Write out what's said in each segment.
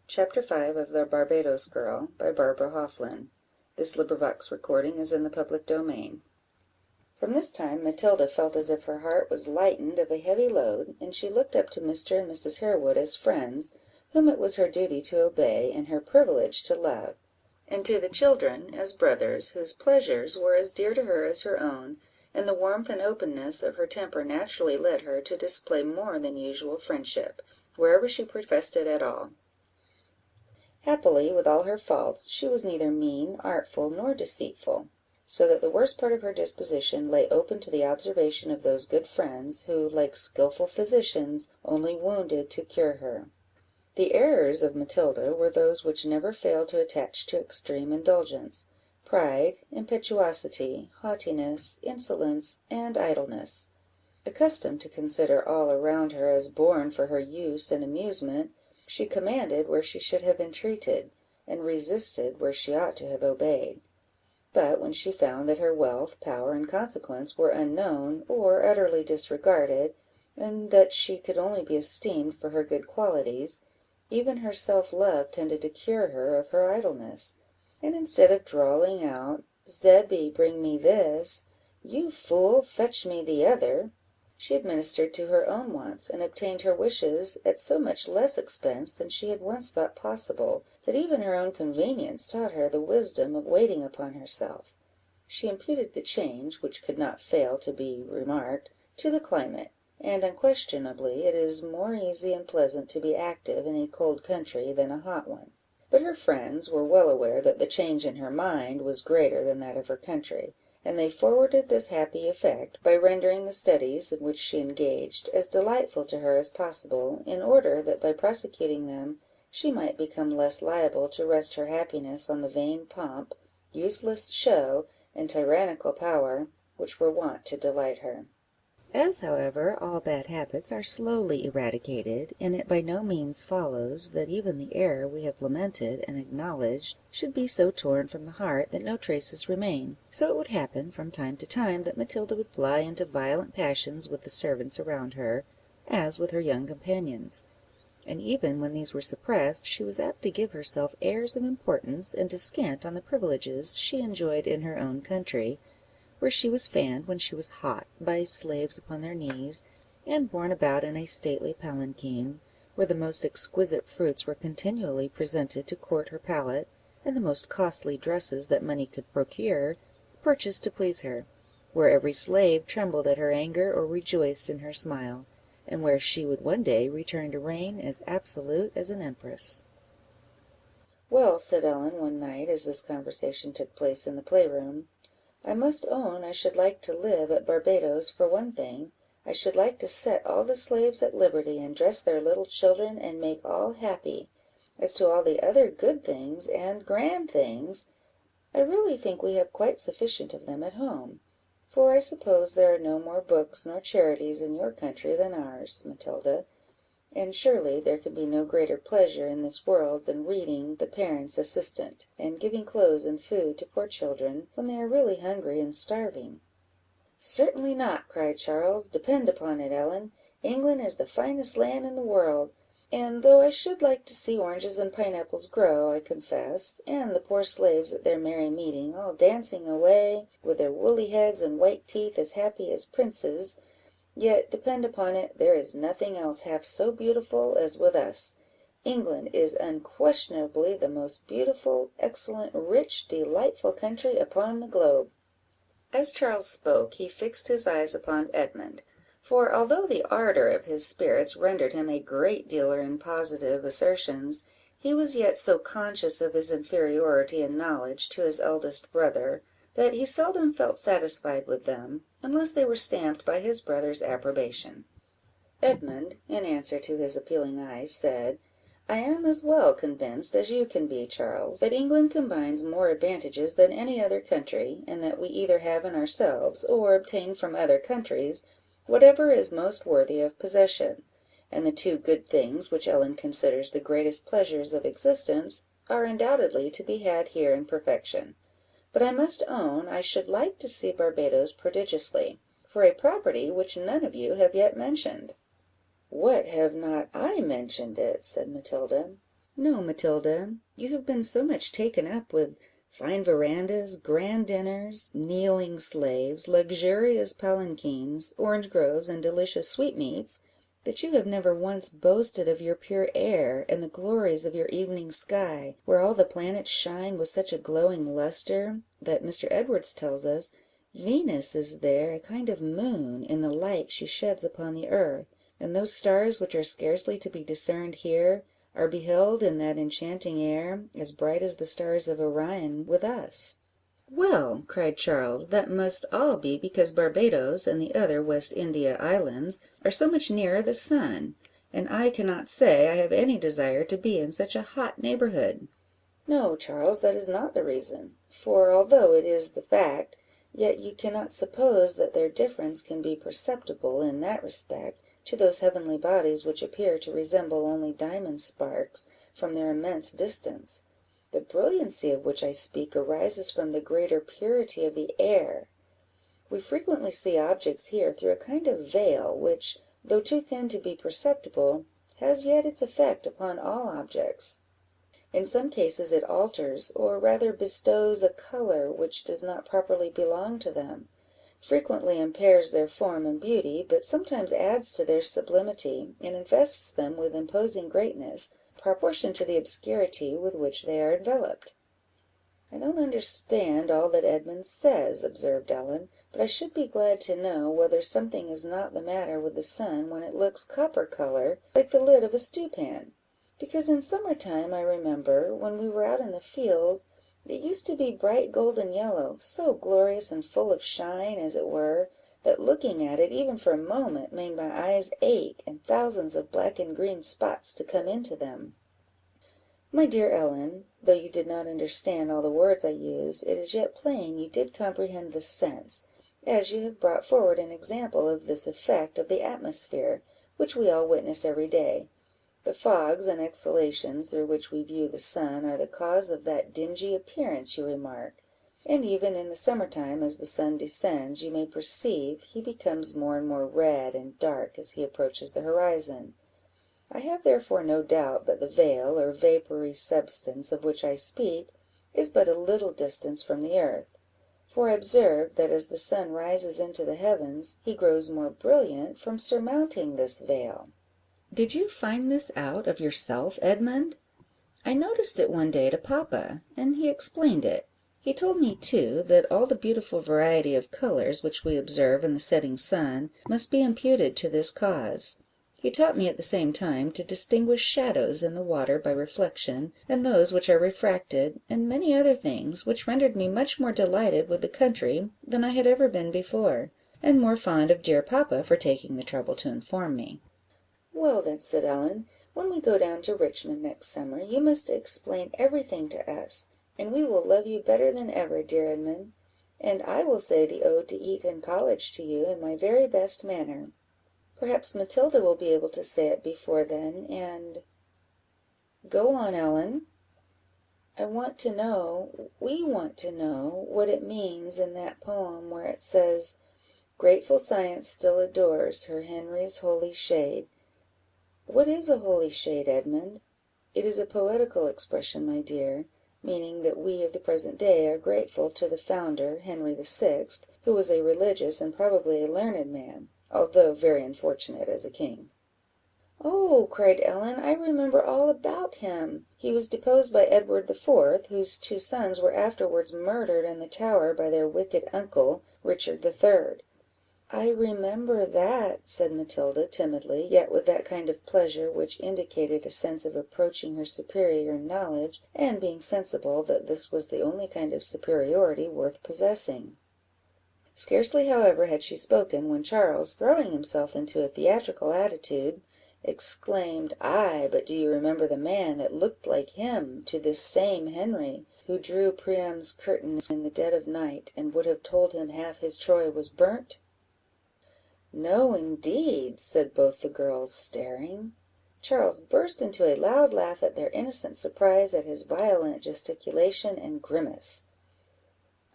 Chapter 5 of The Barbados Girl, by Barbara Hofland. This recording is in the public domain. From this time Matilda felt as if her heart was lightened of a heavy load, and she looked up to Mr. and Mrs. Harewood as friends, whom it was her duty to obey, and her privilege to love; and to the children as brothers, whose pleasures were as dear to her as her own, and the warmth and openness of her temper naturally led her to display more than usual friendship, wherever she professed it at all. Happily, with all her faults, she was neither mean, artful, nor deceitful; so that the worst part of her disposition lay open to the observation of those good friends, who, like skilful physicians, only wounded to cure her. The errors of Matilda were those which never fail to attach to extreme indulgence: pride, impetuosity, haughtiness, insolence, and idleness. Accustomed to consider all around her as born for her use and amusement, she commanded where she should have entreated, and resisted where she ought to have obeyed. But when she found that her wealth, power, and consequence were unknown, or utterly disregarded, and that she could only be esteemed for her good qualities, even her self-love tended to cure her of her idleness; and instead of drawling out, "Zebby, bring me this," "You fool, fetch me the other," she administered to her own wants, and obtained her wishes at so much less expense than she had once thought possible, that even her own convenience taught her the wisdom of waiting upon herself. She imputed the change, which could not fail to be remarked, to the climate; and unquestionably it is more easy and pleasant to be active in a cold country than a hot one. But her friends were well aware that the change in her mind was greater than that of her country, and they forwarded this happy effect, by rendering the studies in which she engaged as delightful to her as possible, in order that by prosecuting them she might become less liable to rest her happiness on the vain pomp, useless show, and tyrannical power, which were wont to delight her. As, however, all bad habits are slowly eradicated, and it by no means follows that even the error we have lamented and acknowledged should be so torn from the heart that no traces remain, so it would happen, from time to time, that Matilda would fly into violent passions with the servants around her, as with her young companions; and even when these were suppressed, she was apt to give herself airs of importance, and descant on the privileges she enjoyed in her own country, where she was fanned when she was hot by slaves upon their knees, and borne about in a stately palanquin, where the most exquisite fruits were continually presented to court her palate, and the most costly dresses that money could procure, purchased to please her; where every slave trembled at her anger or rejoiced in her smile, and where she would one day return to reign as absolute as an empress. "Well," said Ellen, one night, as this conversation took place in the playroom, "I must own I should like to live at Barbadoes for one thing. I should like to set all the slaves at liberty, and dress their little children, and make all happy. As to all the other good things and grand things, I really think we have quite sufficient of them at home; for I suppose there are no more books nor charities in your country than ours, Matilda; and surely there can be no greater pleasure in this world than reading the Parent's Assistant, and giving clothes and food to poor children, when they are really hungry and starving." "Certainly not," cried Charles. "Depend upon it, Ellen, England is the finest land in the world; and though I should like to see oranges and pineapples grow, I confess, and the poor slaves at their merry meeting, all dancing away, with their woolly heads and white teeth, as happy as princes, yet, depend upon it, there is nothing else half so beautiful as with us. England is unquestionably the most beautiful, excellent, rich, delightful country upon the globe." As Charles spoke, he fixed his eyes upon Edmund; for although the ardour of his spirits rendered him a great dealer in positive assertions, he was yet so conscious of his inferiority in knowledge to his eldest brother, that he seldom felt satisfied with them, unless they were stamped by his brother's approbation. Edmund, in answer to his appealing eyes, said "I am as well convinced as you can be, Charles, that England combines more advantages than any other country, and that we either have in ourselves, or obtain from other countries, whatever is most worthy of possession; and the two good things which Ellen considers the greatest pleasures of existence are undoubtedly to be had here in perfection. But I must own I should like to see Barbadoes prodigiously, for a property which none of you have yet mentioned." "What, have not I mentioned it?" said Matilda. No, Matilda, you have been so much taken up with fine verandas, grand dinners, kneeling slaves, luxurious palanquins, orange groves, and delicious sweetmeats, that you have never once boasted of your pure air, and the glories of your evening sky, where all the planets shine with such a glowing lustre, that Mr. Edwards tells us, Venus is there a kind of moon in the light she sheds upon the earth, and those stars which are scarcely to be discerned here, are beheld in that enchanting air, as bright as the stars of Orion with us. Well, cried Charles, that must all be because Barbadoes and the other West India islands are so much nearer the sun, and I cannot say I have any desire to be in such a hot neighbourhood. No, Charles, that is not the reason; for although it is the fact, yet you cannot suppose that their difference can be perceptible, in that respect, to those heavenly bodies which appear to resemble only diamond sparks from their immense distance. The brilliancy of which I speak arises from the greater purity of the air. We frequently see objects here through a kind of veil, which, though too thin to be perceptible, has yet its effect upon all objects. In some cases it alters, or rather bestows, a colour which does not properly belong to them, frequently impairs their form and beauty, but sometimes adds to their sublimity, and invests them with imposing greatness, proportioned to the obscurity with which they are enveloped. I don't understand all that Edmund says, observed Ellen, but I should be glad to know whether something is not the matter with the sun when it looks copper colour, like the lid of a stewpan; because in summer time, I remember, when we were out in the fields, it used to be bright golden yellow, so glorious and full of shine, as it were, that looking at it, even for a moment, made my eyes ache, and thousands of black and green spots to come into them. My dear Ellen, though you did not understand all the words I use, it is yet plain you did comprehend the sense, as you have brought forward an example of this effect of the atmosphere, which we all witness every day. The fogs and exhalations through which we view the sun are the cause of that dingy appearance you remark; and even in the summer time, as the sun descends, you may perceive he becomes more and more red and dark as he approaches the horizon. I have therefore no doubt but the veil, or vapoury substance, of which I speak, is but a little distance from the earth; for I observe that as the sun rises into the heavens, he grows more brilliant from surmounting this veil. Did you find this out of yourself, Edmund? I noticed it one day to papa, and he explained it. He told me, too, that all the beautiful variety of colours which we observe in the setting sun must be imputed to this cause. He taught me at the same time to distinguish shadows in the water by reflection, and those which are refracted, and many other things, which rendered me much more delighted with the country than I had ever been before, and more fond of dear papa for taking the trouble to inform me. Well then, said Ellen, when we go down to Richmond next summer, you must explain every thing to us, and we will love you better than ever, dear Edmund, and I will say the ode to Eton College to you in my very best manner. Perhaps Matilda will be able to say it before then, and go on, Ellen. We want to know what it means in that poem where it says, Grateful science still adores her Henry's holy shade. What is a holy shade, Edmund? It is a poetical expression, my dear, meaning that we of the present day are grateful to the founder, Henry VI., who was a religious and probably a learned man, although very unfortunate as a king. Oh, cried Ellen, I remember all about him. He was deposed by Edward IV., whose 2 sons were afterwards murdered in the Tower by their wicked uncle, Richard III. I remember that, said Matilda, timidly, yet with that kind of pleasure which indicated a sense of approaching her superior in knowledge, and being sensible that this was the only kind of superiority worth possessing. Scarcely, however, had she spoken, when Charles, throwing himself into a theatrical attitude, exclaimed, Ay, but do you remember the man that looked like him to this same Henry, who drew Priam's curtain in the dead of night, and would have told him half his Troy was burnt? No, indeed, said both the girls, staring. Charles burst into a loud laugh at their innocent surprise at his violent gesticulation and grimace.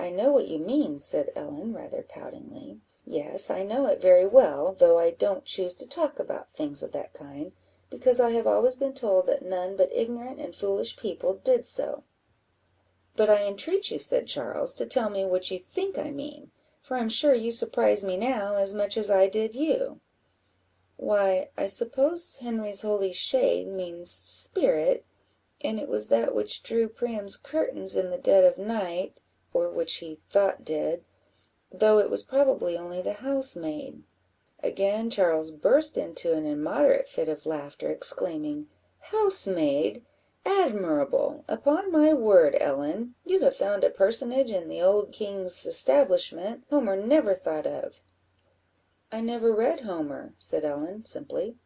I know what you mean, said Ellen, rather poutingly. Yes, I know it very well, though I don't choose to talk about things of that kind. because I have always been told that none but ignorant and foolish people did so." "But I entreat you," said Charles, "to tell me what you think I mean, for I am sure you surprise me now as much as I did you." "Why, I suppose Henry's holy shade means spirit, and it was that which drew Priam's curtains in the dead of night, or which he thought did, though it was probably only the housemaid." Again Charles burst into an immoderate fit of laughter, exclaiming, "Housemaid! Admirable! Upon my word, Ellen, you have found a personage in the old king's establishment Homer never thought of." "I never read Homer," said Ellen, simply.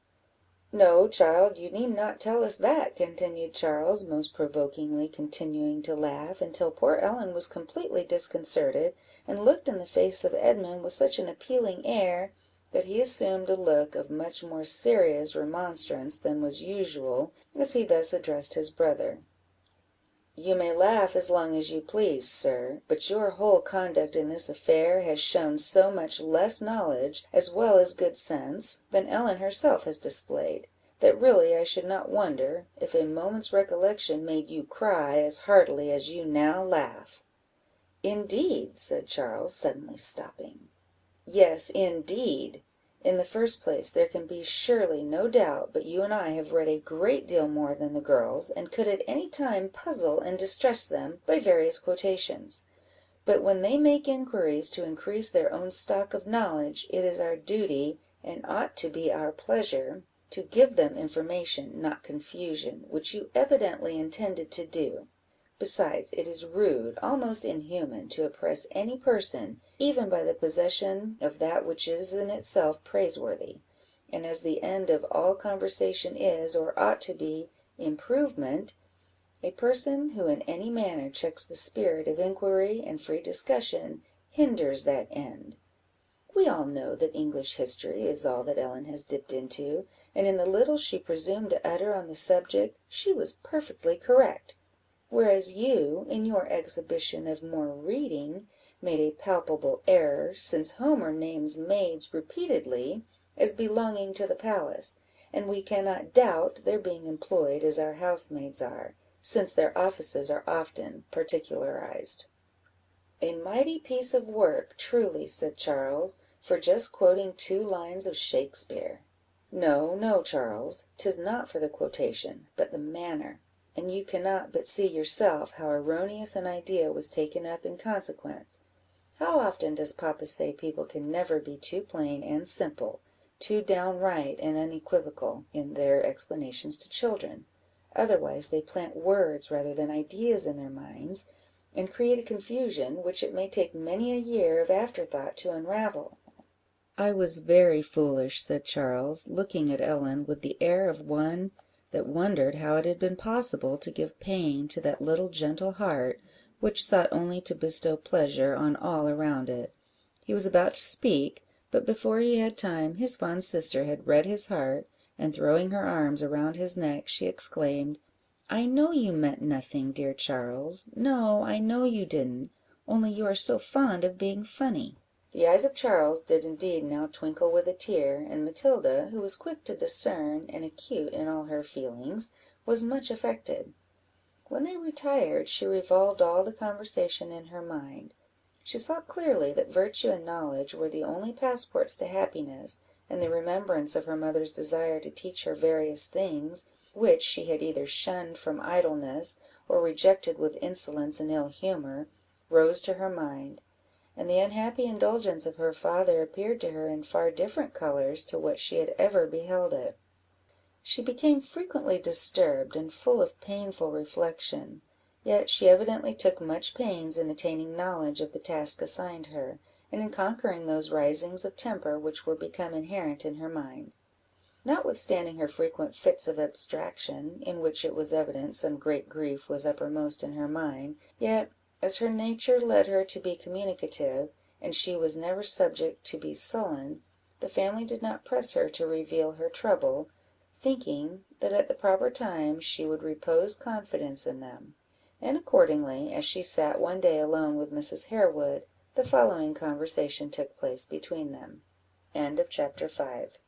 "No, child, you need not tell us that," continued Charles, most provokingly continuing to laugh, until poor Ellen was completely disconcerted, and looked in the face of Edmund with such an appealing air, that he assumed a look of much more serious remonstrance than was usual, as he thus addressed his brother. "You may laugh as long as you please, sir, but your whole conduct in this affair has shown so much less knowledge, as well as good sense, than Ellen herself has displayed, that really I should not wonder if a moment's recollection made you cry as heartily as you now laugh." "Indeed!" said Charles, suddenly stopping. "Yes, indeed! In the first place, there can be surely no doubt but you and I have read a great deal more than the girls, and could at any time puzzle and distress them by various quotations; but when they make inquiries to increase their own stock of knowledge, it is our duty, and ought to be our pleasure, to give them information, not confusion, which you evidently intended to do. Besides, it is rude, almost inhuman, to oppress any person, even by the possession of that which is in itself praiseworthy; and as the end of all conversation is, or ought to be, improvement, a person who in any manner checks the spirit of inquiry and free discussion, hinders that end. We all know that English history is all that Ellen has dipped into, and in the little she presumed to utter on the subject, she was perfectly correct; whereas you, in your exhibition of more reading, made a palpable error, since Homer names maids repeatedly as belonging to the palace, and we cannot doubt their being employed as our housemaids are, since their offices are often particularized." "A mighty piece of work, truly," said Charles, "for just quoting 2 lines of Shakespeare." "No, no, Charles, 'tis not for the quotation, but the manner; and you cannot but see yourself how erroneous an idea was taken up in consequence. How often does papa say people can never be too plain and simple, too downright and unequivocal, in their explanations to children; otherwise they plant words rather than ideas in their minds, and create a confusion which it may take many a year of afterthought to unravel." "I was very foolish," said Charles, looking at Ellen with the air of one that wondered how it had been possible to give pain to that little gentle heart, which sought only to bestow pleasure on all around it. He was about to speak, but before he had time, his fond sister had read his heart, and throwing her arms around his neck, she exclaimed, "I know you meant nothing, dear Charles; no, I know you didn't, only you are so fond of being funny." The eyes of Charles did indeed now twinkle with a tear, and Matilda, who was quick to discern, and acute in all her feelings, was much affected. When they retired, she revolved all the conversation in her mind. She saw clearly that virtue and knowledge were the only passports to happiness, and the remembrance of her mother's desire to teach her various things, which she had either shunned from idleness, or rejected with insolence and ill humour, rose to her mind; and the unhappy indulgence of her father appeared to her in far different colours to what she had ever beheld it. She became frequently disturbed, and full of painful reflection; yet she evidently took much pains in attaining knowledge of the task assigned her, and in conquering those risings of temper which were become inherent in her mind. Notwithstanding her frequent fits of abstraction, in which it was evident some great grief was uppermost in her mind, yet, as her nature led her to be communicative, and she was never subject to be sullen, the family did not press her to reveal her trouble, thinking that at the proper time she would repose confidence in them; and accordingly, as she sat one day alone with Mrs. Harewood, the following conversation took place between them. Chapter 6.